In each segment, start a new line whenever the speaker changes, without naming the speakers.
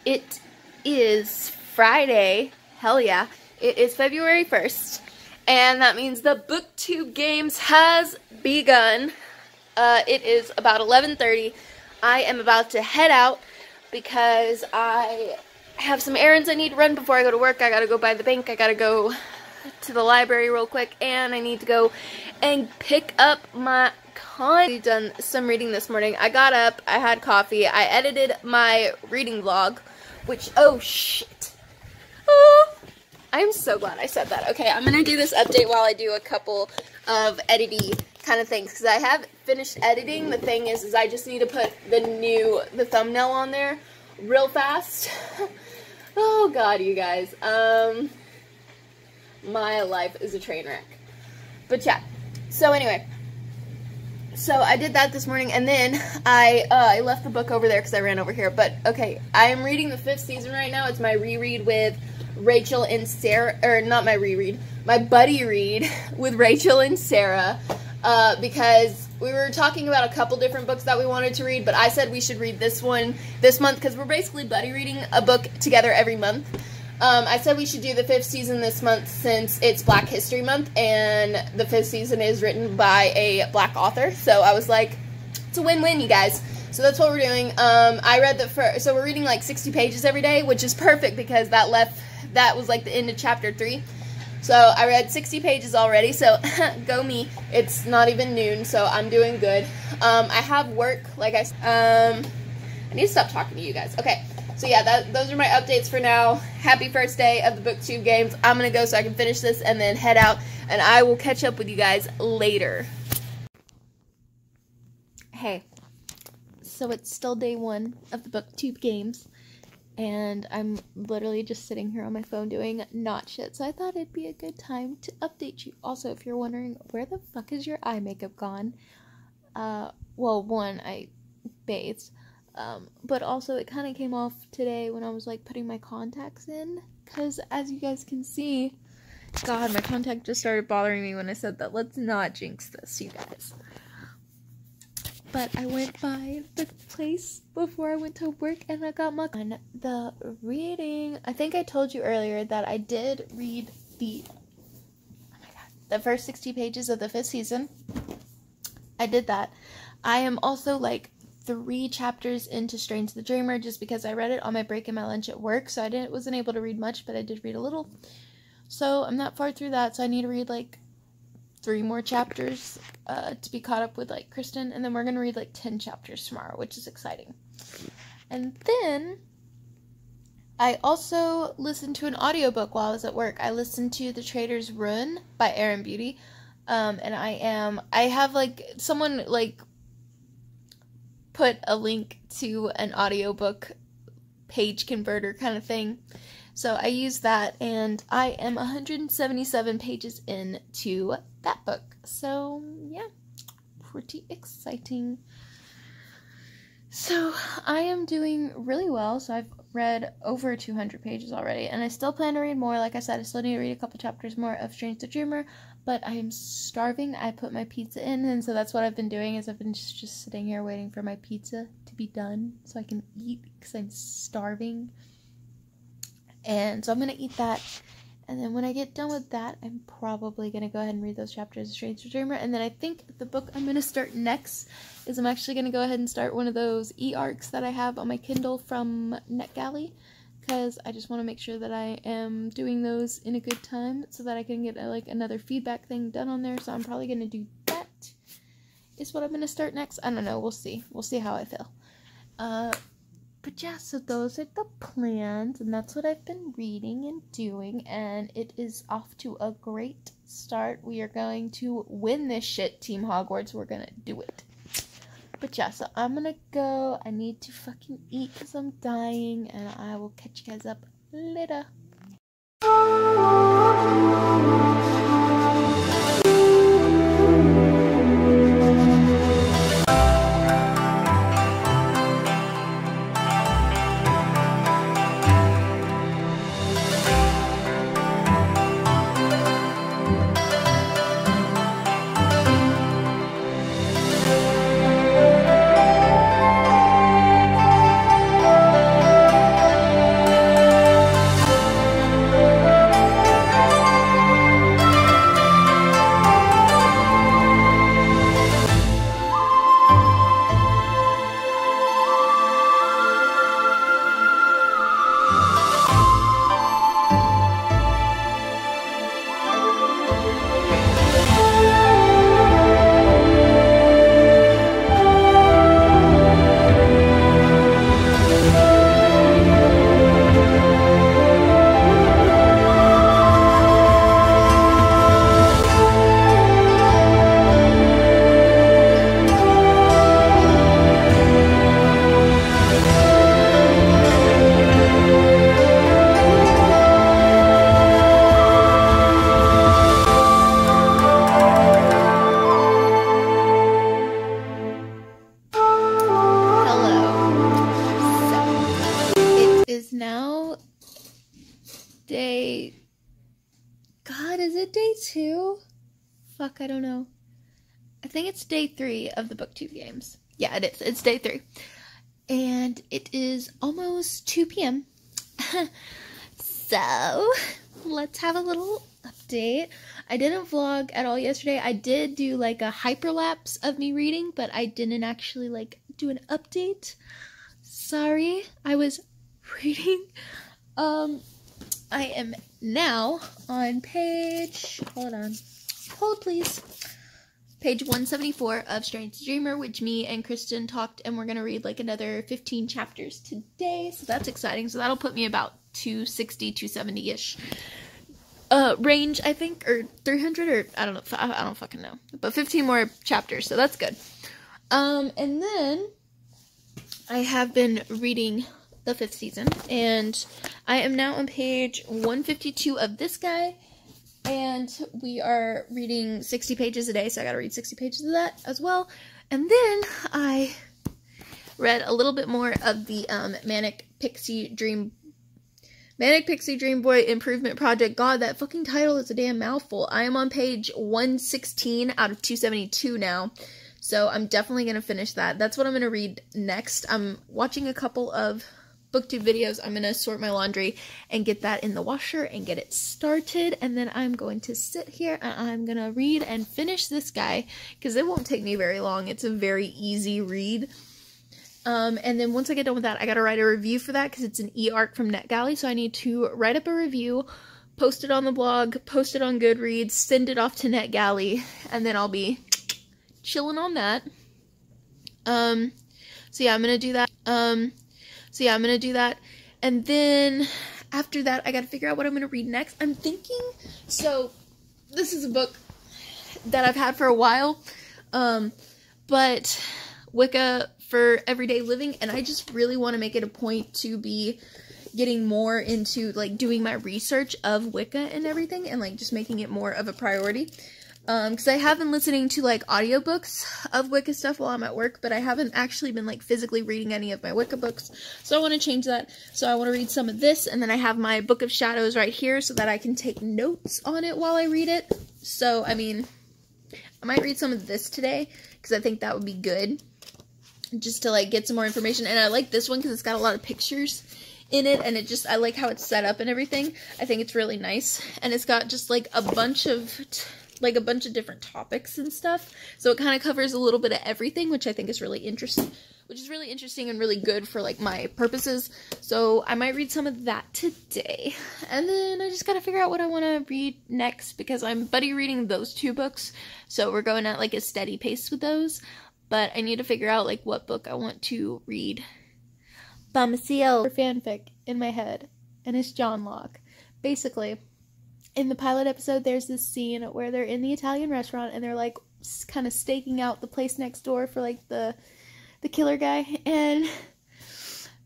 It is Friday. Hell yeah. It is February 1st. And that means the BOOKTUBE Games has begun. It is about 11:30. I am about to head out because I have some errands I need to run before I go to work. I gotta go by the bank. I gotta go to the library real quick. And I need to go and pick up my I've done some reading this morning. I got up, I had coffee, I edited my reading vlog, which, oh shit. Oh, I'm so glad I said that. Okay, I'm gonna do this update while I do a couple of editing kind of things, because I have finished editing. The thing is I just need to put the thumbnail on there real fast. Oh god, you guys. My life is a train wreck. But yeah, so anyway. So I did that this morning, and then I left the book over there because I ran over here. But okay, I am reading the 5th season right now. It's my reread with Rachel and Sarah, or not my reread, my buddy read with Rachel and Sarah, because we were talking about a couple different books that we wanted to read, but I said we should read this one this month because we're basically buddy reading a book together every month. I said we should do the 5th season this month since it's Black History Month, and the 5th season is written by a black author, so I was like, it's a win-win, you guys. So that's what we're doing. I read the first, so we're reading like 60 pages every day, which is perfect because that was like the end of chapter 3. So I read 60 pages already, so go me. It's not even noon, so I'm doing good. I have work, like I need to stop talking to you guys. Okay. So yeah, those are my updates for now. Happy first day of the BOOKTUBE Games. I'm going to go so I can finish this and then head out, and I will catch up with you guys later. Hey, so it's still day 1 of the BOOKTUBE Games, and I'm literally just sitting here on my phone doing not shit, so I thought it'd be a good time to update you. Also, if you're wondering, where the fuck is your eye makeup gone? Well, one, I bathed. But also it kind of came off today when I was like putting my contacts in, because as you guys can see, god, my contact just started bothering me when I said that. Let's not jinx this, you guys. But I went by the place before I went to work and I got my on the reading. I think I told you earlier that I did read the first 60 pages of the 5th season. I did that. I am also like 3 chapters into Strange the Dreamer, just because I read it on my break and my lunch at work, so I wasn't able to read much, but I did read a little. So I'm not far through that, so I need to read like 3 more chapters to be caught up with like Kristen, and then we're gonna read like 10 chapters tomorrow, which is exciting. And then I also listened to an audiobook while I was at work. I listened to The Trader's Run by Erin Beauty, and I have like someone like put a link to an audiobook page converter kind of thing. So I used that, and I am 177 pages into that book. So yeah, pretty exciting. So I am doing really well. So I've read over 200 pages already, and I still plan to read more. Like I said, I still need to read a couple chapters more of Strange the Dreamer, but I am starving. I put my pizza in, and so that's what I've been doing, is I've been just sitting here waiting for my pizza to be done so I can eat, because I'm starving. And so I'm going to eat that, and then when I get done with that, I'm probably going to go ahead and read those chapters of Strange the Dreamer. And then I think the book I'm going to start next is I'm actually going to go ahead and start one of those e-arcs that I have on my Kindle from NetGalley, because I just want to make sure that I am doing those in a good time so that I can get like another feedback thing done on there. So I'm probably going to do that, is what I'm going to start next. I don't know, we'll see how I feel. But yeah, so those are the plans, and that's what I've been reading and doing, and it is off to a great start. We are going to win this shit, Team Hogwarts. We're gonna do it. But yeah, so I'm gonna go. I need to fucking eat because I'm dying, and I will catch you guys up later. day... God, is it day 2? Fuck, I don't know. I think it's day 3 of the BookTube games. Yeah, it is. It's day 3. And it is almost 2 p.m. So, let's have a little update. I didn't vlog at all yesterday. I did do like a hyperlapse of me reading, but I didn't actually like do an update. Sorry, I was reading. I am now on page, hold please, page 174 of Strange the Dreamer, which me and Kristen talked, and we're going to read like another 15 chapters today, so that's exciting. So that'll put me about 260, 270-ish range, I think, or 300, or I don't know, I don't fucking know, but 15 more chapters, so that's good. And then I have been reading the 5th season, and I am now on page 152 of this guy, and we are reading 60 pages a day, so I gotta read 60 pages of that as well. And then I read a little bit more of the Manic Pixie Dream Boy Improvement Project. God, that fucking title is a damn mouthful. I am on page 116 out of 272 now, so I'm definitely gonna finish that. That's what I'm gonna read next. I'm watching a couple of BookTube videos. I'm gonna sort my laundry and get that in the washer and get it started, and then I'm going to sit here and I'm gonna read and finish this guy because it won't take me very long. It's a very easy read. And then once I get done with that, I gotta write a review for that because it's an e-arc from NetGalley, so I need to write up a review, post it on the blog, post it on Goodreads, send it off to NetGalley, and then I'll be chilling on that. So yeah, I'm gonna do that. And then after that, I gotta figure out what I'm gonna read next. I'm thinking, so this is a book that I've had for a while, but Wicca for Everyday Living, and I just really want to make it a point to be getting more into like doing my research of Wicca and everything, and like just making it more of a priority. Because I have been listening to like audiobooks of Wicca stuff while I'm at work, but I haven't actually been like physically reading any of my Wicca books, so I want to change that. So I want to read some of this, and then I have my Book of Shadows right here so that I can take notes on it while I read it. So, I mean, I might read some of this today, because I think that would be good, just to like get some more information. And I like this one because it's got a lot of pictures in it, and I like how it's set up and everything. I think it's really nice, and it's got just like a bunch of different topics and stuff, so it kind of covers a little bit of everything, which I think is really interesting, and really good for like my purposes. So I might read some of that today, and then I just gotta figure out what I want to read next, because I'm buddy reading those 2 books, so we're going at like a steady pace with those, but I need to figure out like what book I want to read by myself. Fanfic in my head, and it's John Locke. Basically, in the pilot episode, there's this scene where they're in the Italian restaurant and they're like kind of staking out the place next door for like the killer guy, and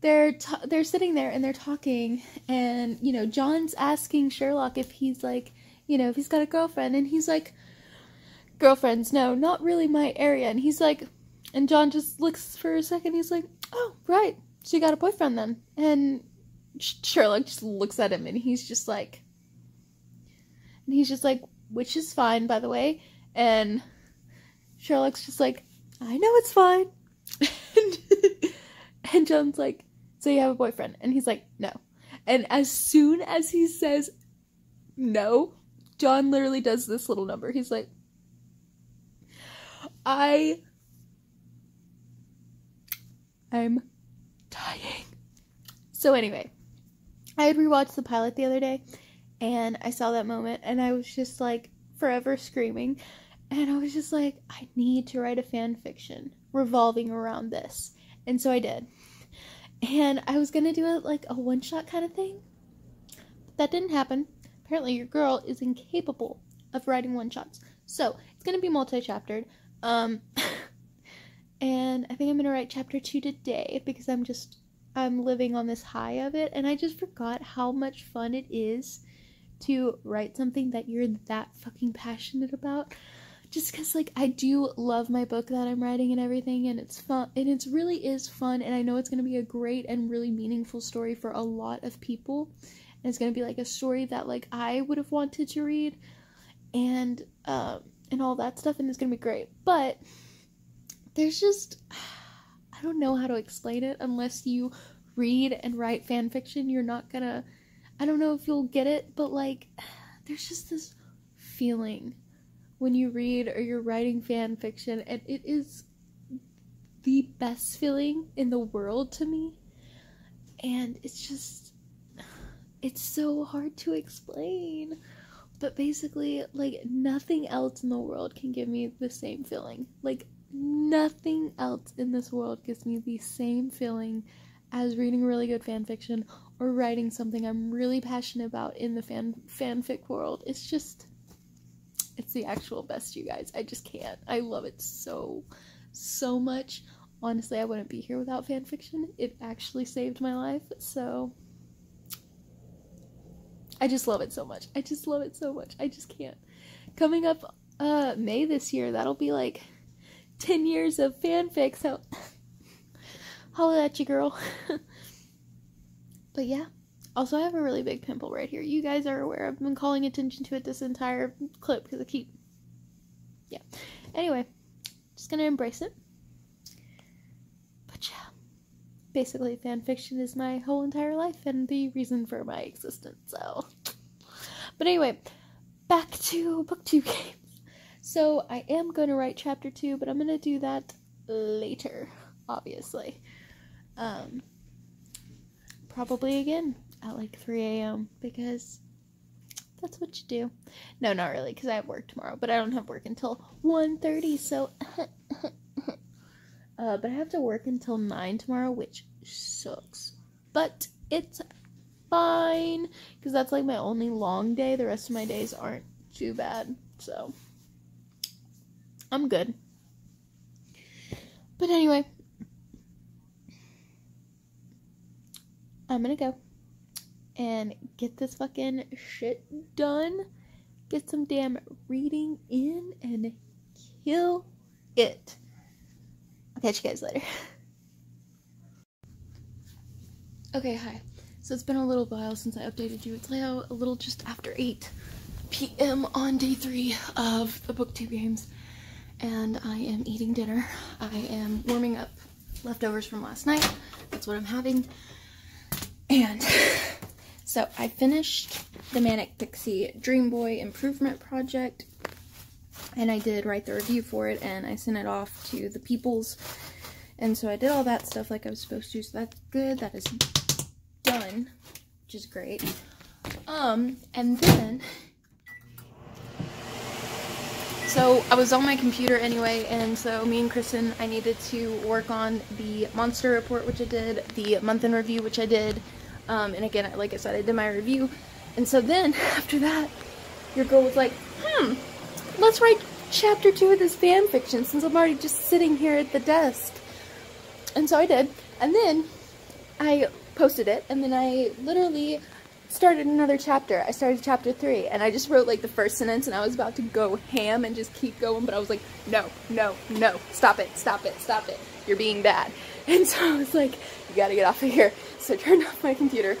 they're sitting there and they're talking, and you know, John's asking Sherlock if he's like, you know, if he's got a girlfriend, and he's like, girlfriends, no, not really my area, and he's like, and John just looks for a second, he's like, oh right, so you got a boyfriend then, and Sherlock just looks at him and he's just like, which is fine, by the way. And Sherlock's just like, I know it's fine. And John's like, so you have a boyfriend? And he's like, no. And as soon as he says no, John literally does this little number. He's like, I'm dying. So anyway, I had rewatched the pilot the other day, and I saw that moment, and I was just like forever screaming, and I was just like, I need to write a fan fiction revolving around this. And so I did, and I was gonna do it like a one-shot kind of thing, but that didn't happen. Apparently your girl is incapable of writing one-shots, so it's gonna be multi-chaptered. And I think I'm gonna write chapter 2 today, because I'm living on this high of it, and I just forgot how much fun it is to write something that you're that fucking passionate about. Just because, like, I do love my book that I'm writing and everything, and it's fun, and it really is fun, and I know it's going to be a great and really meaningful story for a lot of people, and it's gonna be like a story that like I would have wanted to read, and all that stuff, and it's gonna be great. But there's just, I don't know how to explain it unless you read and write fan fiction. You're not gonna, I don't know if you'll get it, but like there's just this feeling when you read or you're writing fan fiction, and it is the best feeling in the world to me. And it's just, it's so hard to explain, but basically like nothing else in the world can give me the same feeling. Like nothing else in this world gives me the same feeling as reading really good fan fiction or writing something I'm really passionate about in the fanfic world. It's just, it's the actual best, you guys. I just can't. I love it so much. Honestly, I wouldn't be here without fan fiction. It actually saved my life, so I just love it so much. I just love it so much. I just can't. Coming up May this year, that'll be like 10 years of fanfic, so holla at you, girl. But yeah. Also, I have a really big pimple right here. You guys are aware. I've been calling attention to it this entire clip because I keep... Yeah. Anyway, just gonna embrace it. But yeah. Basically, fanfiction is my whole entire life and the reason for my existence, so... But anyway, back to BookTube games. So, I am going to write chapter 2, but I'm going to do that later, obviously. Probably again at like 3 a.m. because that's what you do. No, not really, because I have work tomorrow, but I don't have work until 1:30, so... but I have to work until 9 tomorrow, which sucks. But it's fine, because that's like my only long day. The rest of my days aren't too bad, so I'm good. But anyway, I'm gonna go and get this fucking shit done, get some damn reading in, and kill it. I'll catch you guys later. Okay, hi. So it's been a little while since I updated you. It's now a little just after 8 p.m. on day 3 of the BookTube games, and I am eating dinner. I am warming up leftovers from last night. That's what I'm having. And so I finished the Manic Pixie Dream Boy improvement project, and I did write the review for it, and I sent it off to the peoples, and so I did all that stuff like I was supposed to, so that's good. That is done, which is great. And then, so I was on my computer anyway, and so me and Kristen, I needed to work on the monster report, which I did, the month in review, which I did, and again, like I said, I did my review, and so then, after that, your girl was like, let's write chapter 2 of this fan fiction, since I'm already just sitting here at the desk. And so I did, and then I posted it, and then I literally started another chapter. I started chapter 3, and I just wrote like the first sentence, and I was about to go ham and just keep going, but I was like, no, stop it, you're being bad. And so I was like, you gotta get off of here. So I turned off my computer.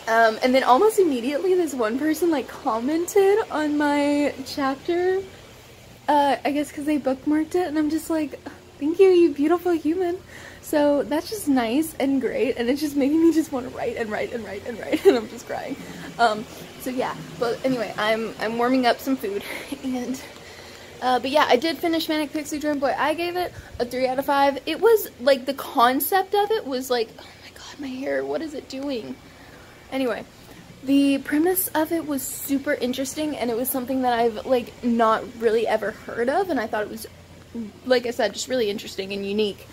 And then almost immediately this one person like commented on my chapter, I guess because they bookmarked it, and I'm just like, thank you, you beautiful human. So that's just nice and great, and it's just making me just want to write and write and write and write, and I'm just crying. So yeah, but anyway, I'm warming up some food, and but yeah, I did finish Manic Pixie Dream Boy. I gave it a 3 out of 5. It was like, the concept of it was like, oh my god, my hair, what is it doing? Anyway, the premise of it was super interesting, and it was something that I've like not really ever heard of, and I thought it was, like I said, just really interesting and unique.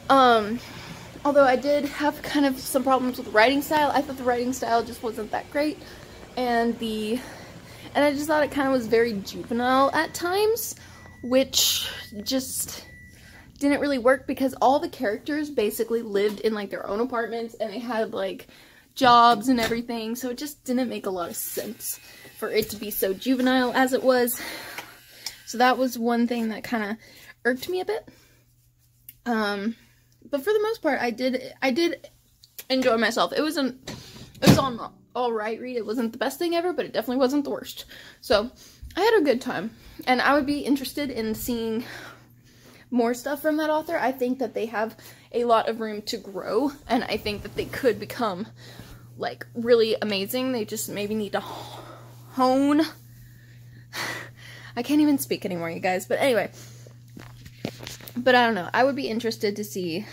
Although I did have kind of some problems with the writing style. I thought the writing style just wasn't that great, and I just thought it kind of was very juvenile at times, which just didn't really work because all the characters basically lived in like their own apartments, and they had like jobs and everything, so it just didn't make a lot of sense for it to be so juvenile as it was. So that was one thing that kind of irked me a bit. But for the most part, I did enjoy myself. It was on alright read. It wasn't the best thing ever, but it definitely wasn't the worst. So I had a good time, and I would be interested in seeing more stuff from that author. I think that they have a lot of room to grow, and I think that they could become, like, really amazing. They just maybe need to hone. I can't even speak anymore, you guys. But anyway. But I don't know. I would be interested to see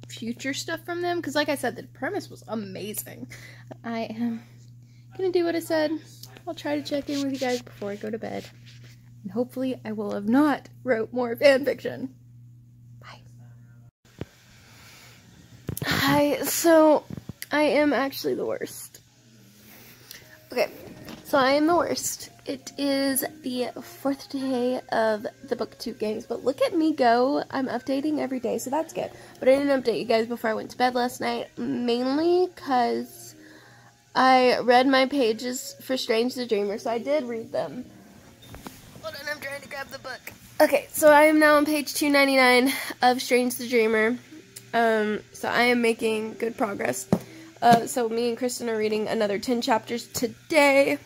future stuff from them, because like I said, the premise was amazing. I am gonna do what I said. I'll try to check in with you guys before I go to bed. And hopefully I will have not wrote more fanfiction. Bye. Hi, so I am actually the worst. Okay, so I am the worst. It is the 4th day of the BOOKTUBE games, but look at me go. I'm updating every day, so that's good. But I didn't update you guys before I went to bed last night, mainly because I read my pages for Strange the Dreamer, so I did read them. Hold on, I'm trying to grab the book. Okay, so I am now on page 299 of Strange the Dreamer. So I am making good progress. So me and Kristen are reading another 10 chapters today.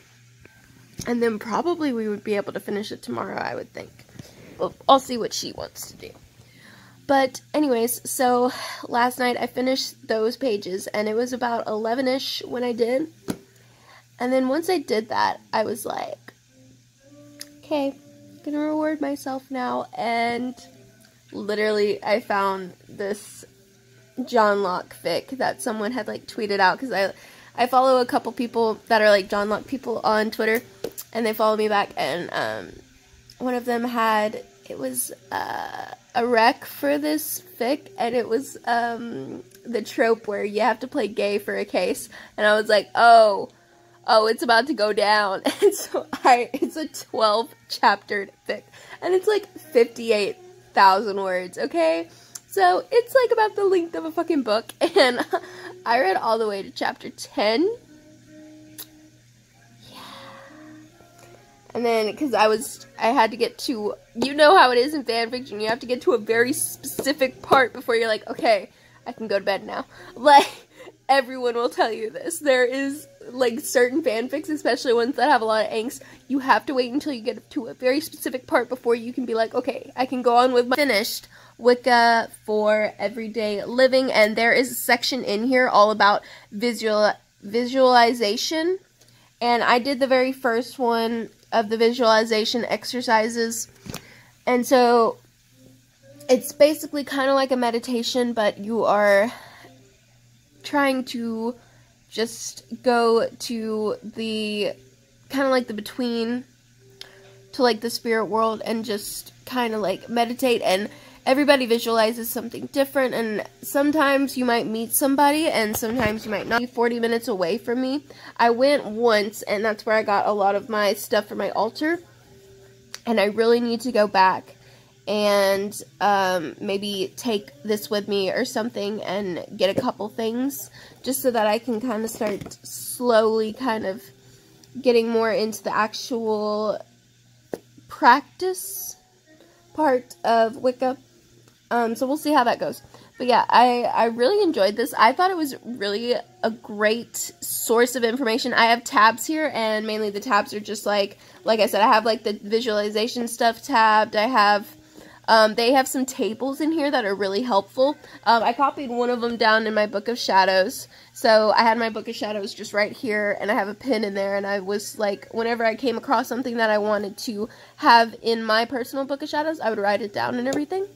And then probably we would be able to finish it tomorrow, I would think. Well, I'll see what she wants to do. But anyways, so last night I finished those pages, and it was about 11-ish when I did. And then once I did that, I was like, okay, I'm gonna reward myself now. And literally I found this John Locke fic that someone had like tweeted out, because I follow a couple people that are like John Locke people on Twitter, and they follow me back, and one of them had, it was a rec for this fic, and it was the trope where you have to play gay for a case, and I was like, oh, it's about to go down. And so it's a 12-chaptered fic, and it's like 58,000 words, okay? So it's like about the length of a fucking book, and I read all the way to chapter 10. Yeah. And then, because I had to get to, you know how it is in fanfiction, you have to get to a very specific part before you're like, okay, I can go to bed now. Like, everyone will tell you this. There is, like, certain fanfics, especially ones that have a lot of angst, you have to wait until you get to a very specific part before you can be like, okay, I can go on with my finished Wicca for everyday living. And there is a section in here all about visualization, and I did the very first one of the visualization exercises, and so it's basically kind of like a meditation, but you are trying to just go to the kind of like the between to like the spirit world and just kind of like meditate, and everybody visualizes something different, and sometimes you might meet somebody, and sometimes you might not. 40 minutes away from me. I went once, and that's where I got a lot of my stuff for my altar, and I really need to go back and maybe take this with me or something and get a couple things, just so that I can kind of start slowly kind of getting more into the actual practice part of Wicca. So we'll see how that goes. But yeah, I really enjoyed this. I thought it was really a great source of information. I have tabs here, and mainly the tabs are just like I said, I have like the visualization stuff tabbed. I have, they have some tables in here that are really helpful. I copied one of them down in my Book of Shadows. So I had my Book of Shadows just right here, and I have a pin in there, and I was like, whenever I came across something that I wanted to have in my personal Book of Shadows, I would write it down and everything.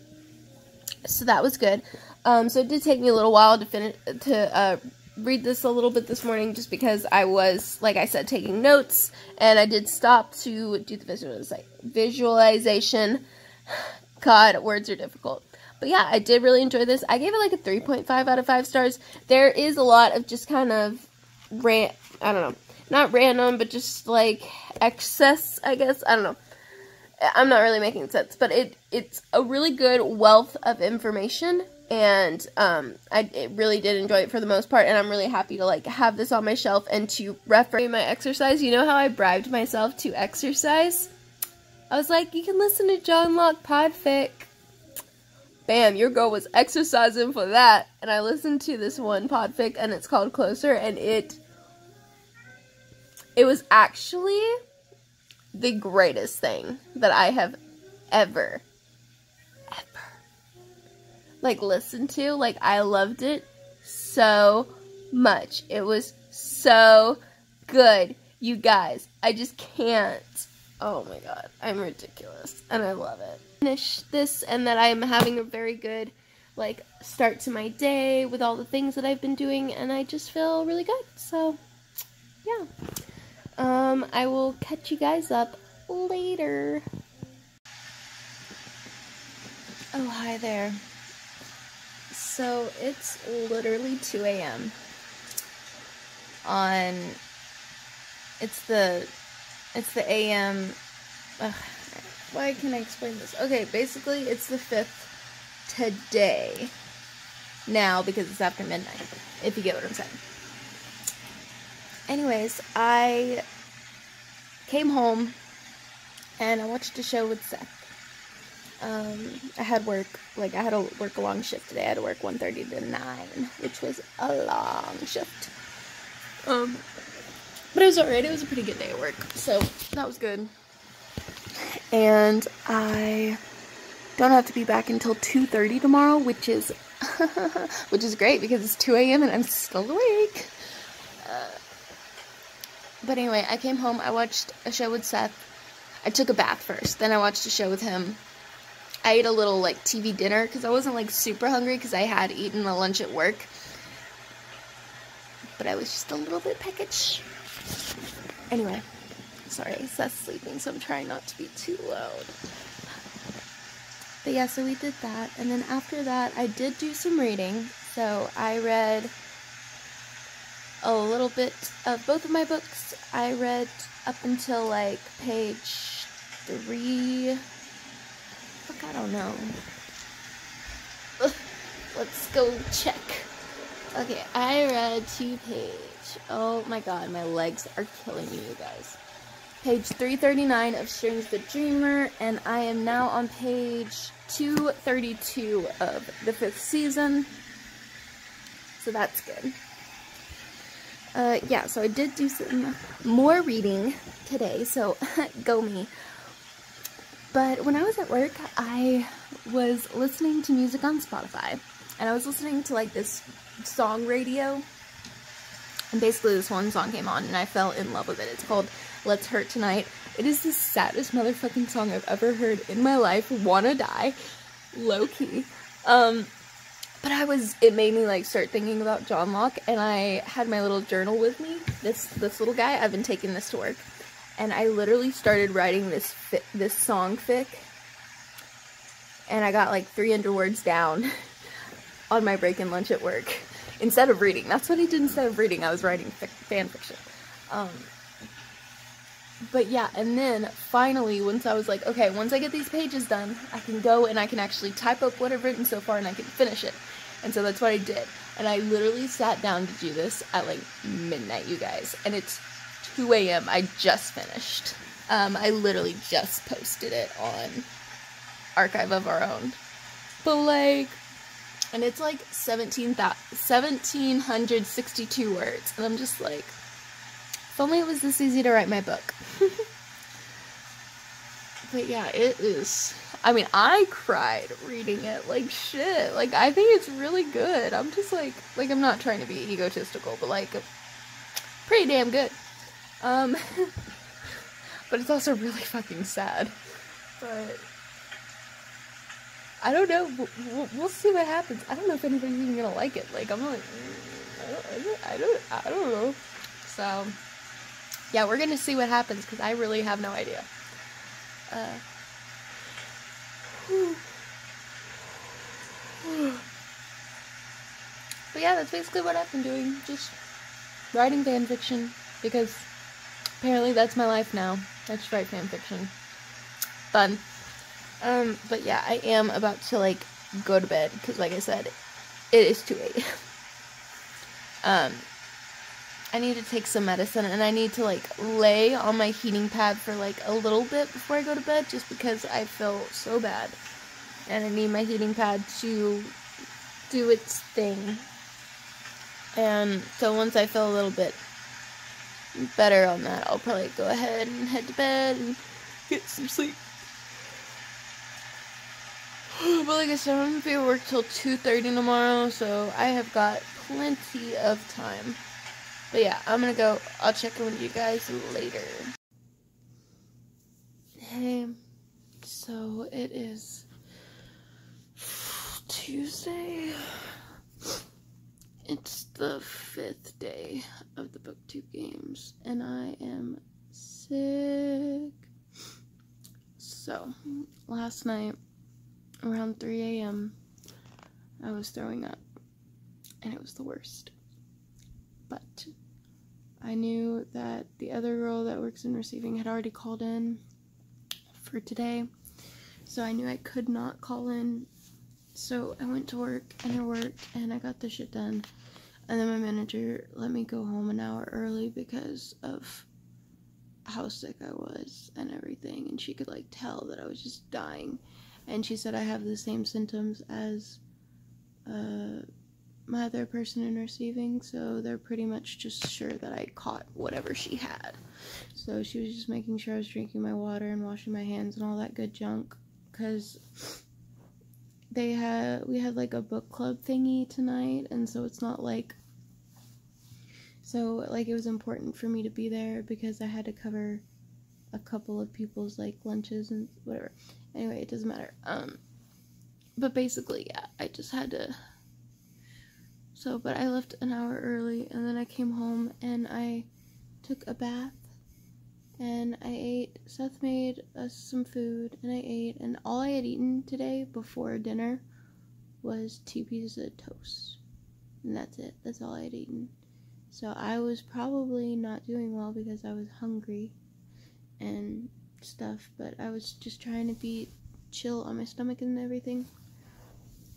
So that was good. So it did take me a little while to read this a little bit this morning, just because I was, like I said, taking notes, and I did stop to do the visualization. God, words are difficult. But yeah, I did really enjoy this. I gave it like a 3.5 out of 5 stars. There is a lot of just kind of I don't know, not random, but just like excess, I guess. I don't know. I'm not really making sense, but it's a really good wealth of information, and I really did enjoy it for the most part, and I'm really happy to like have this on my shelf and to refer my exercise. You know how I bribed myself to exercise? I was like, you can listen to John Locke Podfic. bam, your girl was exercising for that. And I listened to this one Podfic, and it's called Closer, and it was actually the greatest thing that I have ever like listened to. Like, I loved it so much. It was so good, you guys. I just can't. Oh my god, I'm ridiculous, and I love it. Finish this, and that I'm having a very good, like, start to my day with all the things that I've been doing, and I just feel really good. So, yeah. I will catch you guys up later. Oh, hi there. So, it's literally 2 a.m. It's the a.m. Why can I explain this? Okay, basically, it's the 5th today. Now, because it's after midnight, if you get what I'm saying. Anyways, I came home, and I watched a show with Seth. I had work, like, I had to work a long shift today. I had to work 1:30 to 9, which was a long shift. But it was alright. It was a pretty good day at work, so that was good. And I don't have to be back until 2:30 tomorrow, which is great because it's 2 a.m. and I'm still awake. But anyway, I came home, I watched a show with Seth. I took a bath first, then I watched a show with him. I ate a little, like, TV dinner because I wasn't, like, super hungry because I had eaten a lunch at work. But I was just a little bit peckish. Anyway, sorry, Seth's sleeping, so I'm trying not to be too loud. But yeah, so we did that, and then after that, I did do some reading. So I read a little bit of both of my books. I read up until, like, page 3. Fuck, I don't know. Let's go check. Okay, I read to page... Oh my god, my legs are killing me, you guys. Page 339 of Strange the Dreamer, and I am now on page 232 of the 5th season. So that's good. Yeah, so I did do some more reading today, so go me. But when I was at work, I was listening to music on Spotify, and I was listening to, like, this song radio, and basically this one song came on, and I fell in love with it. It's called Let's Hurt Tonight. It is the saddest motherfucking song I've ever heard in my life. Wanna die. Low-key. But it made me, like, start thinking about John Locke, and I had my little journal with me, this little guy. I've been taking this to work, and I literally started writing this song fic, and I got, like, 300 words down on my break and lunch at work, instead of reading. That's what I did instead of reading. I was writing fanfiction. But yeah, and then finally, once I was like, okay, once I get these pages done, I can go and I can actually type up what I've written so far and I can finish it. And so that's what I did. And I literally sat down to do this at, like, midnight, you guys. And it's 2 a.m. I just finished. I literally just posted it on Archive of Our Own. But, like, and it's like 1,762 words. And I'm just like, if only it was this easy to write my book. But yeah, it is. I mean, I cried reading it like shit. Like, I think it's really good. I'm just like I'm not trying to be egotistical, but, like, pretty damn good. But it's also really fucking sad. But I don't know. We'll see what happens. I don't know if anybody's even gonna like it. Like, I'm like, I don't know. So yeah, we're gonna see what happens because I really have no idea. But yeah, that's basically what I've been doing. Just writing fanfiction because apparently that's my life now. I just write fanfiction. Fun. But yeah, I am about to, like, go to bed because, like I said, it is 2 a.m. I need to take some medicine, and I need to, like, lay on my heating pad for, like, a little bit before I go to bed, just because I feel so bad. and I need my heating pad to do its thing. And so once I feel a little bit better on that, I'll probably go ahead and head to bed and get some sleep. But like I said, I'm gonna be at work till 2:30 tomorrow, so I have got plenty of time. But yeah, I'm gonna go. I'll check in with you guys later. Hey, so it is Tuesday. It's the 5th day of the BOOKTUBE games, and I am sick. So, last night, around 3 a.m., I was throwing up, and it was the worst. But I knew that the other girl that works in receiving had already called in for today, so I knew I could not call in. So I went to work, and I worked, and I got the shit done. And then my manager let me go home an hour early because of how sick I was and everything. And she could, like, tell that I was just dying. And she said I have the same symptoms as my other person in receiving. So they're pretty much just sure that I caught whatever she had. So she was just making sure I was drinking my water and washing my hands and all that good junk. Because we had like a book club thingy tonight, and so it's not like, so like it was important for me to be there because I had to cover a couple of people's like lunches and whatever. Anyway, it doesn't matter. But basically, yeah, I just had to. So, but I left an hour early, and then I came home and I took a bath. And I ate. Seth made us some food, and I ate, and all I had eaten today before dinner was 2 pieces of toast. And that's it. That's all I had eaten. So I was probably not doing well because I was hungry and stuff, but I was just trying to be chill on my stomach and everything.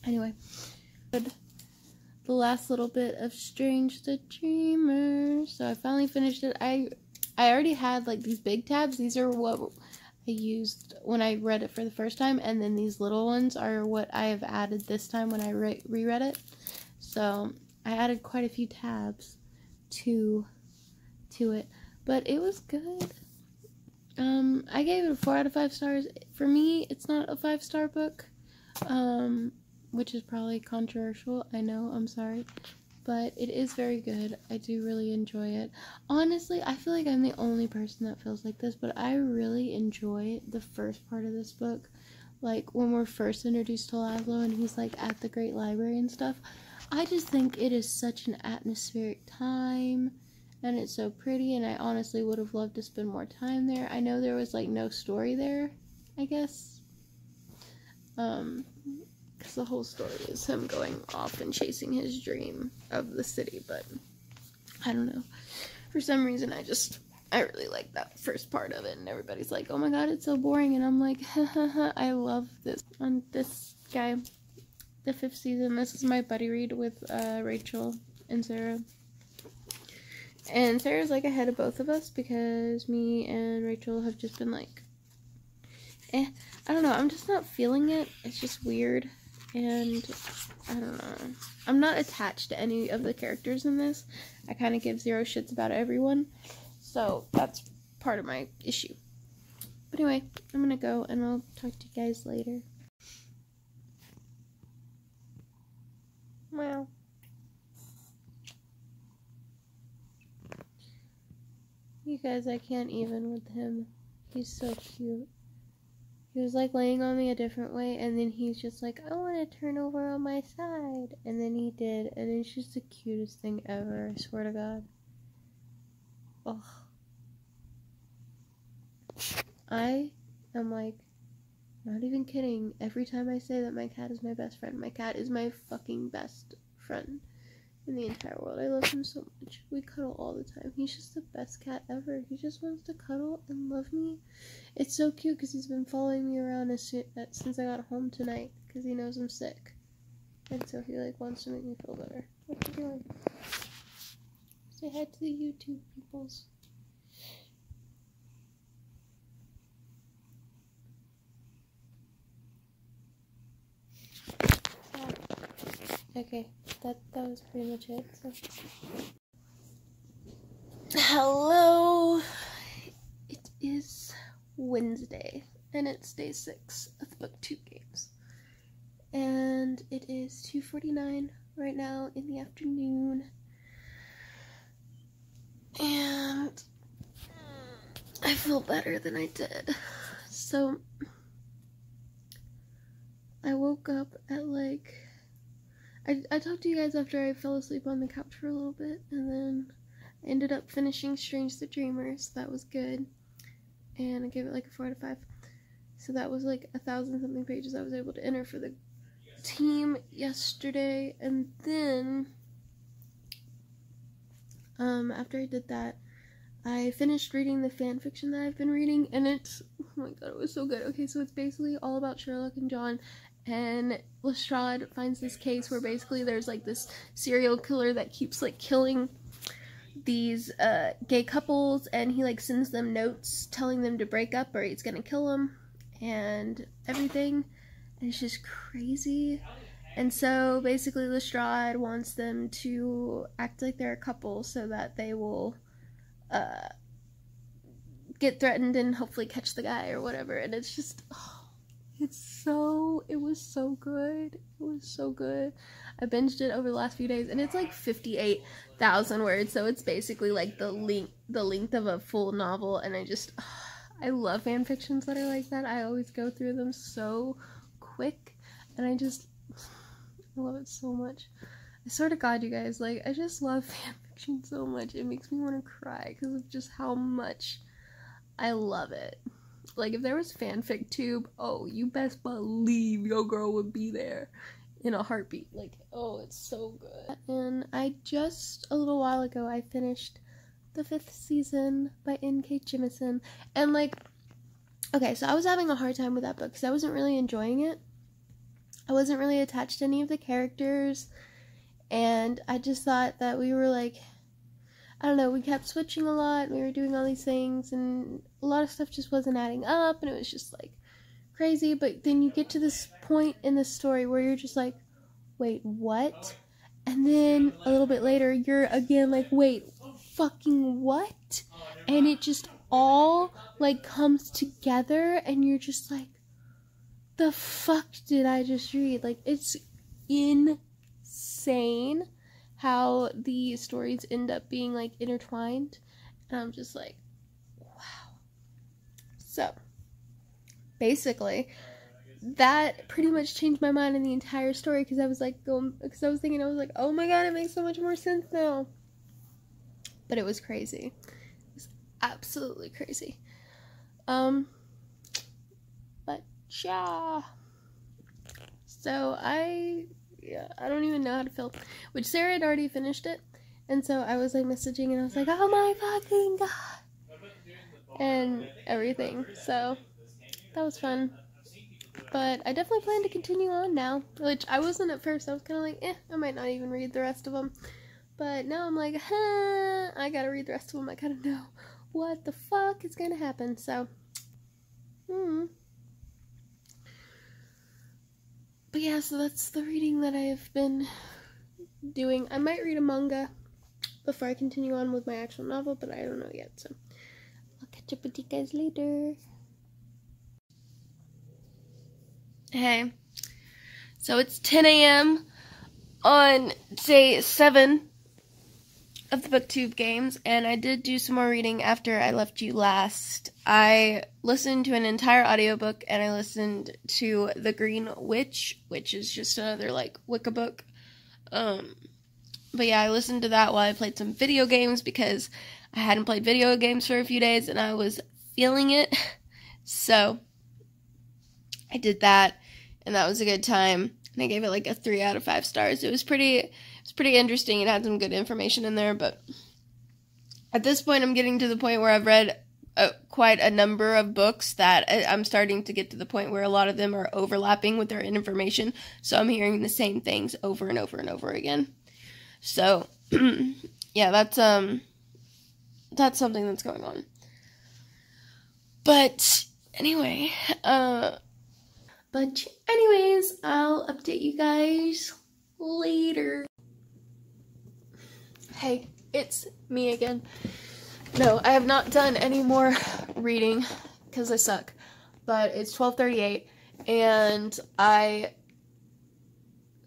Anyway, the last little bit of Strange the Dreamer. So I finally finished it. I already had like these big tabs. These are what I used when I read it for the first time, and then these little ones are what I have added this time when I reread it. So I added quite a few tabs to it, but it was good. I gave it a 4 out of 5 stars. For me, it's not a 5-star book, which is probably controversial. I know, I'm sorry. But it is very good. I do really enjoy it. Honestly, I feel like I'm the only person that feels like this, but I really enjoy the first part of this book. Like, when we're first introduced to Laszlo and he's, like, at the Great Library and stuff. I just think it is such an atmospheric time, and it's so pretty, and I honestly would have loved to spend more time there. I know there was, like, no story there, I guess. Because the whole story is him going off and chasing his dream of the city, but I don't know. For some reason, I really like that first part of it, and everybody's like, oh my god, it's so boring, and I'm like, hahaha, I love this. On this guy, the 5th season, this is my buddy read with Rachel and Sarah. And Sarah's like ahead of both of us because me and Rachel have just been like, I don't know, I'm just not feeling it. It's just weird. And I don't know. I'm not attached to any of the characters in this. I kind of give 0 shits about everyone. So that's part of my issue. But anyway, I'm gonna go and I'll talk to you guys later. Wow. You guys, I can't even with him. He's so cute. He was like laying on me a different way, and then he's just like, I want to turn over on my side. And then he did, and it's just the cutest thing ever, I swear to God. Ugh. I am like, not even kidding, every time I say that my cat is my best friend, my cat is my fucking best friend in the entire world. I love him so much. We cuddle all the time. He's just the best cat ever. He just wants to cuddle and love me. It's so cute because he's been following me around since I got home tonight because he knows I'm sick. And so he like wants to make me feel better. What you doing? Say hi to the YouTube peoples. Okay, that was pretty much it. So. Hello! It is Wednesday, and it's day 6 of the BOOKTUBE games. And it is 2:49 right now in the afternoon. And I feel better than I did. So, I woke up at like... I talked to you guys after I fell asleep on the couch for a little bit, and then I ended up finishing Strange the Dreamer, so that was good. And I gave it like a 4 out of 5. So that was like 1,000-something pages I was able to enter for the team yesterday. And then, after I did that, I finished reading the fanfiction that I've been reading, and it's, oh my god, it was so good. Okay, so it's basically all about Sherlock and John, and Lestrade finds this case where basically there's like this serial killer that keeps like killing these gay couples, and he like sends them notes telling them to break up or he's gonna kill them and everything, and it's just crazy. And so basically Lestrade wants them to act like they're a couple so that they will get threatened and hopefully catch the guy or whatever. And it's just, oh, it was so good. It was so good. I binged it over the last few days, and it's like 58,000 words, so it's basically like the length of a full novel. And I love fan fictions that are like that. I always go through them so quick, and I love it so much. I swear to God, you guys, like, I just love fan fiction so much. It makes me want to cry because of just how much I love it. Like, if there was FanficTube, oh, you best believe your girl would be there in a heartbeat. Like, oh, it's so good. And I just, a little while ago, I finished the 5th season by N.K. Jemisin. And, like, okay, so I was having a hard time with that book because I wasn't really enjoying it. I wasn't really attached to any of the characters. And I just thought that we were, like, I don't know, we kept switching a lot, and we were doing all these things, and a lot of stuff just wasn't adding up, and it was just, like, crazy. But then you get to this point in the story where you're just like, wait, what? And then a little bit later, you're again like, wait, fucking what? And it just all, like, comes together, and you're just like, the fuck did I just read? Like, it's insane how the stories end up being, like, intertwined, and I'm just like, wow. So, basically, that pretty much changed my mind in the entire story, because I was like, oh my god, it makes so much more sense now. But it was crazy. It was absolutely crazy. But, yeah. So, I don't even know how to feel. Which Sarah had already finished it, and so I was like messaging, and I was like, oh my fucking god, and everything. So that was fun. But I definitely plan to continue on now, which I wasn't at first. I was kind of like, I might not even read the rest of them. But now I'm like, I gotta read the rest of them. I kind of know what the fuck is gonna happen. So, But yeah, so that's the reading that I have been doing. I might read a manga before I continue on with my actual novel, but I don't know yet, so I'll catch up with you guys later. Hey, so it's 10 a.m. on day 7 of the BOOKTUBE games, and I did do some more reading after I left you last. I listened to an entire audiobook, and I listened to The Green Witch, which is just another, like, Wicca book. But yeah, I listened to that while I played some video games, because I hadn't played video games for a few days, and I was feeling it. So, I did that, and that was a good time, and I gave it, like, a 3 out of 5 stars. It was pretty interesting. It had some good information in there, but at this point, I'm getting to the point where I've read quite a number of books that I'm starting to get to the point where a lot of them are overlapping with their information, so I'm hearing the same things over and over and over again. So, yeah, that's something that's going on. But anyways, I'll update you guys later. Hey, it's me again. No, I have not done any more reading because I suck, but it's 12:38 and I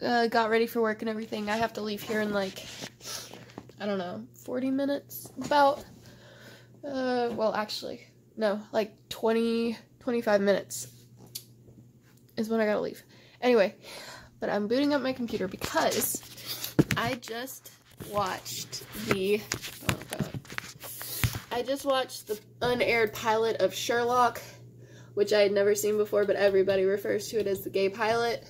got ready for work and everything. I have to leave here in like, I don't know, 40 minutes about. Well, actually, no, like 25 minutes is when I gotta leave. Anyway, but I'm booting up my computer because I just watched the unaired pilot of Sherlock, which I had never seen before, but everybody refers to it as the gay pilot.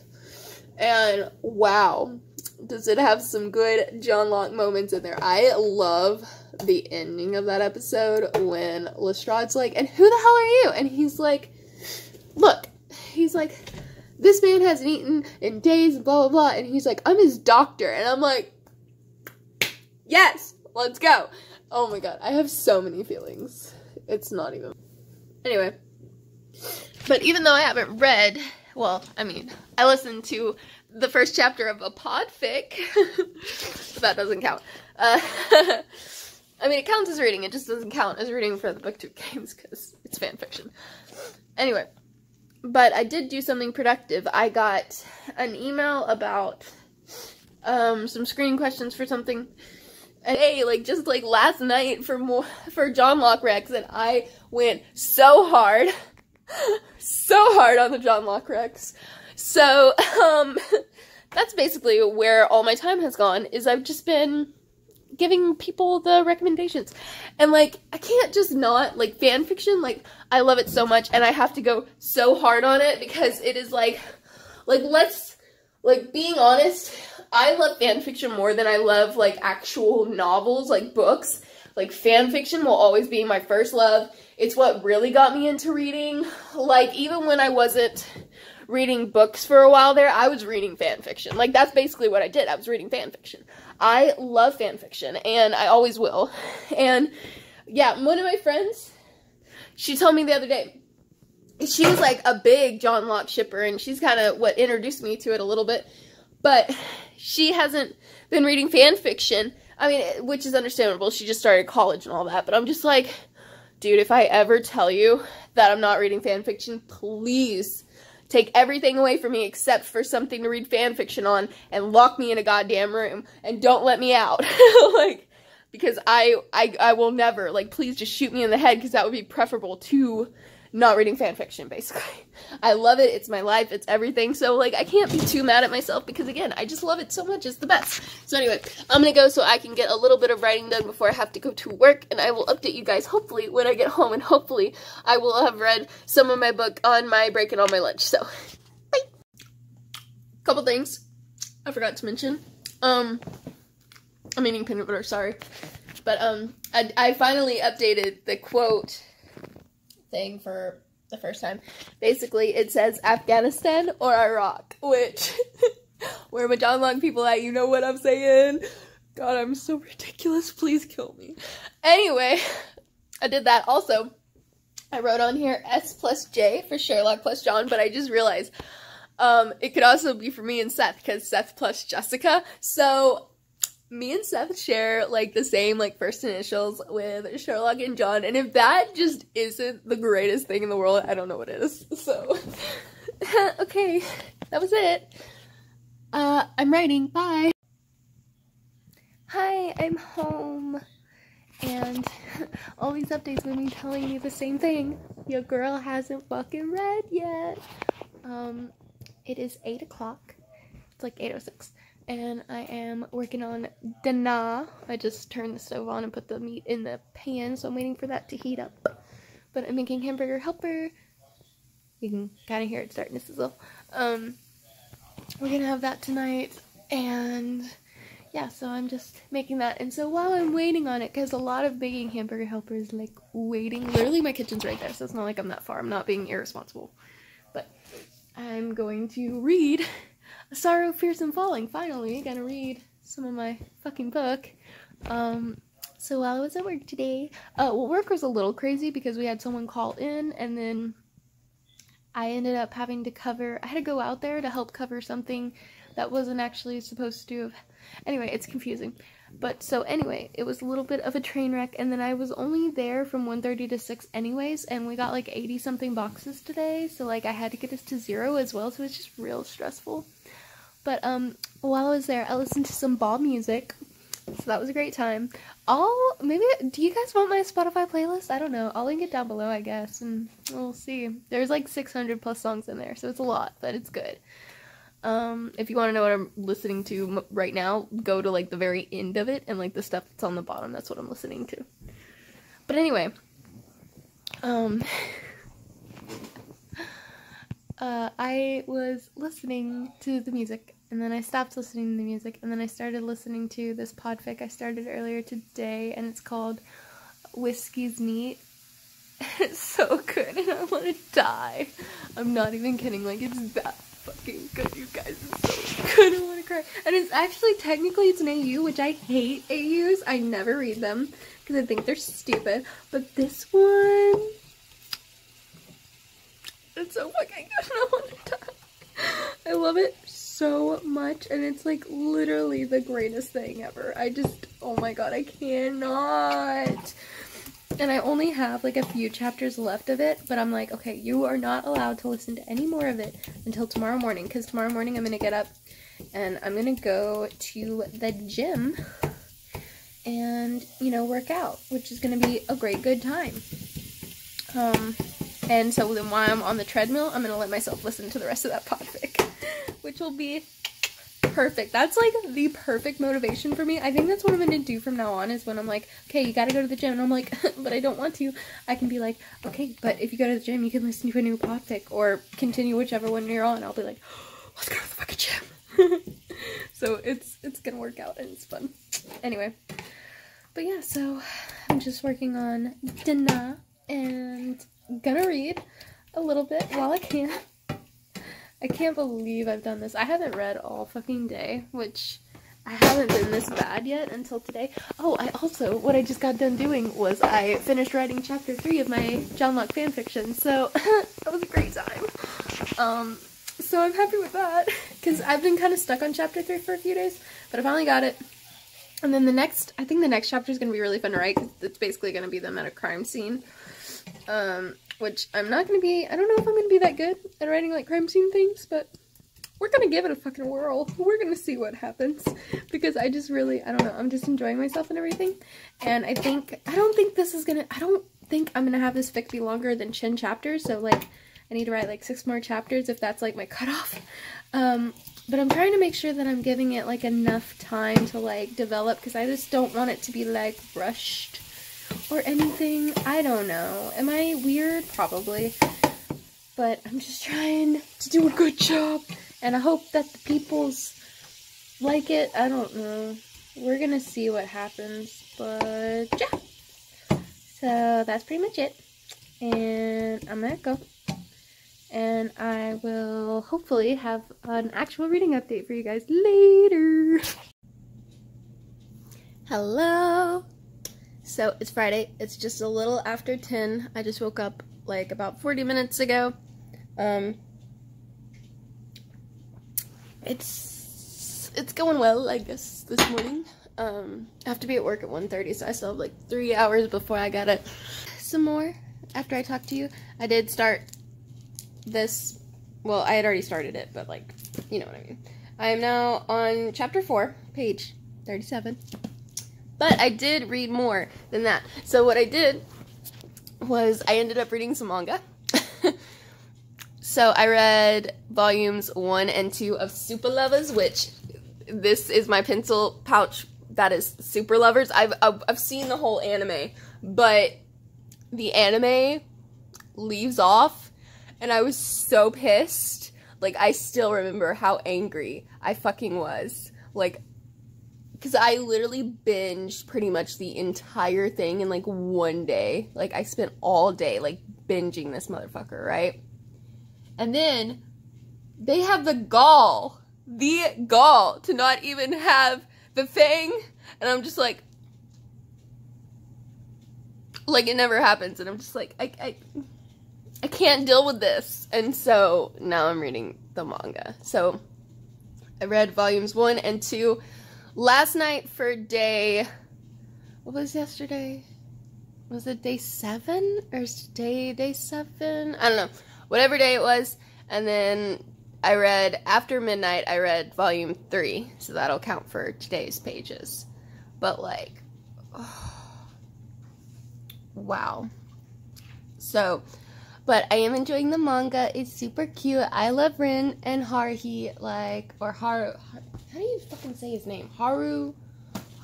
And wow, does it have some good John Locke moments in there. I love the ending of that episode when Lestrade's like, and who the hell are you? And he's like, look, he's like, this man hasn't eaten in days, blah, blah, blah. And he's like, I'm his doctor. And I'm like, yes, let's go. Oh my god, I have so many feelings. It's not even. Anyway, but even though I haven't read, well, I mean, I listened to the first chapter of a podfic. So that doesn't count. I mean, it counts as reading. It just doesn't count as reading for the BOOKTUBE games because it's fan fiction. Anyway, but I did do something productive. I got an email about some screening questions for something. And hey, like just like last night for John Locke Rex, and I went so hard on the John Locke Rex. So that's basically where all my time has gone, is I've just been giving people the recommendations. And like, I can't just not, like, fan fiction, like, I love it so much, and I have to go so hard on it because it is like let's, like, being honest, I love fan fiction more than I love, like, actual novels, like, books. Like, fan fiction will always be my first love. It's what really got me into reading. Like, even when I wasn't reading books for a while there, I was reading fan fiction. Like, that's basically what I did. I was reading fan fiction. I love fan fiction, and I always will. And, yeah, one of my friends, she told me the other day, she was, like, a big John Locke shipper, and she's kind of what introduced me to it a little bit. But she hasn't been reading fan fiction. I mean, which is understandable. She just started college and all that. But I'm just like, dude, if I ever tell you that I'm not reading fan fiction, please take everything away from me except for something to read fan fiction on and lock me in a goddamn room and don't let me out. Like, because I will never, like, please just shoot me in the head, because that would be preferable to not reading fan fiction, basically. I love it. It's my life. It's everything. So, like, I can't be too mad at myself because, again, I just love it so much. It's the best. So, anyway, I'm going to go so I can get a little bit of writing done before I have to go to work, and I will update you guys, hopefully, when I get home, and hopefully I will have read some of my book on my break and on my lunch. So, bye! Couple things I forgot to mention. I'm eating peanut butter, sorry. But, I finally updated the quote thing for the first time. Basically, it says Afghanistan or Iraq, which, where my John Locke people at, you know what I'm saying? God, I'm so ridiculous. Please kill me. Anyway, I did that. Also, I wrote on here S plus J for Sherlock plus John, but I just realized it could also be for me and Seth, because Seth plus Jessica. So me and Seth share, like, the same, like, first initials with Sherlock and John, and if that just isn't the greatest thing in the world, I don't know what is. So, okay, that was it. I'm writing. Bye. Hi, I'm home, and all these updates with me telling me the same thing. Your girl hasn't fucking read yet. It is 8 o'clock. It's like 8:06. And I am working on dinner. I just turned the stove on and put the meat in the pan, so I'm waiting for that to heat up. But I'm making hamburger helper. You can kind of hear it starting to sizzle. We're gonna have that tonight, and yeah, so I'm just making that. And so while I'm waiting on it, because a lot of making hamburger helper is like waiting. Literally, my kitchen's right there, so it's not like I'm that far. I'm not being irresponsible. But I'm going to read A Sorrow Fearsome Falling. Finally, gonna read some of my fucking book. So while I was at work today, well, work was a little crazy because we had someone call in, and then I ended up having to cover, I had to go out there to help cover something that wasn't actually supposed to have... Anyway, it's confusing. But so anyway, it was a little bit of a train wreck, and then I was only there from 1:30 to 6 anyways, and we got like 80 something boxes today, so like I had to get us to 0 as well, so it's just real stressful. But while I was there, I listened to some ball music, so that was a great time. Maybe, do you guys want my Spotify playlist? I don't know, I'll link it down below, I guess, and we'll see. There's like 600 plus songs in there, so it's a lot, but it's good. If you want to know what I'm listening to right now, go to like the very end of it, and like the stuff that's on the bottom, that's what I'm listening to. But anyway, I was listening to the music, and then I stopped listening to the music, and then I started listening to this podfic I started earlier today, and it's called Whiskies Neat. It's so good, and I want to die. I'm not even kidding, like, it's that fucking good, you guys. It's so good, I want to cry. And it's actually, technically, it's an AU, which I hate AUs. I never read them, because I think they're stupid. But this one, it's so fucking good, and I want to die. I love it so much, and it's like literally the greatest thing ever. Oh my god, I cannot. And I only have like a few chapters left of it, but I'm like, okay, you are not allowed to listen to any more of it until tomorrow morning, because tomorrow morning I'm gonna get up and I'm gonna go to the gym and, you know, work out, which is gonna be a great good time. And so then while I'm on the treadmill, I'm gonna let myself listen to the rest of that podfic, which will be perfect. That's like the perfect motivation for me. I think that's what I'm gonna do from now on, is when I'm like, okay, you gotta go to the gym, and I'm like, but I don't want to. I can be like, okay, but if you go to the gym, you can listen to a new podfic, or continue whichever one you're on. I'll be like, let's go to the fucking gym. So it's gonna work out, and it's fun. Anyway, but yeah, so I'm just working on dinner and gonna read a little bit while I can. I can't believe I've done this. I haven't read all fucking day, which I haven't been this bad yet until today. Oh, what I just got done doing was I finished writing chapter 3 of my John Locke fanfiction, so that was a great time. So I'm happy with that, because I've been kind of stuck on chapter 3 for a few days, but I finally got it. And then I think the next chapter is going to be really fun to write, because it's basically going to be them at a crime scene. Which I'm not going to be, I don't know if I'm going to be that good at writing, like, crime scene things, but we're going to give it a fucking whirl. We're going to see what happens, because I just really, I don't know, I'm just enjoying myself and everything, and I don't think I'm going to have this fic be longer than 10 chapters, so, like, I need to write, like, 6 more chapters if that's, like, my cutoff. But I'm trying to make sure that I'm giving it, like, enough time to, like, develop, because I just don't want it to be, like, rushed or anything. I don't know. Am I weird? Probably. But I'm just trying to do a good job, and I hope that the peoples like it. I don't know. We're gonna see what happens, but yeah. So that's pretty much it, and I'm gonna go, and I will hopefully have an actual reading update for you guys later. Hello! So, it's Friday. It's just a little after 10. I just woke up, like, about 40 minutes ago. It's going well, I guess, this morning. I have to be at work at 1:30, so I still have, like, 3 hours before I gotta... Some more, after I talk to you. I did start this... Well, I had already started it, but, like, you know what I mean. I am now on chapter 4, page 37. But I did read more than that. So what I did was I ended up reading some manga. So I read volumes 1 and 2 of Super Lovers, which this is my pencil pouch that is Super Lovers. I've seen the whole anime, but the anime leaves off, and I was so pissed. Like, I still remember how angry I fucking was. Like, because I literally binged pretty much the entire thing in, like, one day. Like, I spent all day, like, binging this motherfucker, right? And then they have the gall to not even have the thing. And I'm just like, it never happens. And I'm just like, I can't deal with this. And so now I'm reading the manga. So
I read volumes 1 and 2 last night for day, what was yesterday? Was it day 7? Or is today day 7? I don't know. Whatever day it was. And then I read, after midnight, I read volume 3. So that'll count for today's pages. But like, oh, wow. So, but I am enjoying the manga. It's super cute. I love Rin and Haruhi, like, or Haru. How do you fucking say his name? Haru?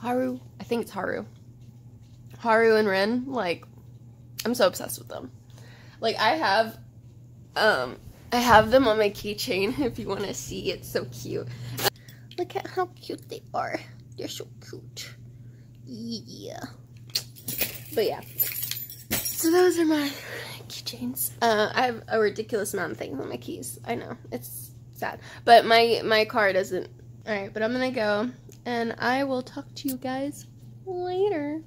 I think it's Haru. Haru and Rin, like, I'm so obsessed with them. Like, I have them on my keychain if you want to see. It's so cute. Look at how cute they are. They're so cute. Yeah. But yeah. So those are my keychains. I have a ridiculous amount of things on my keys. I know. It's sad. But my car doesn't. Alright, but I'm gonna go. And I will talk to you guys later.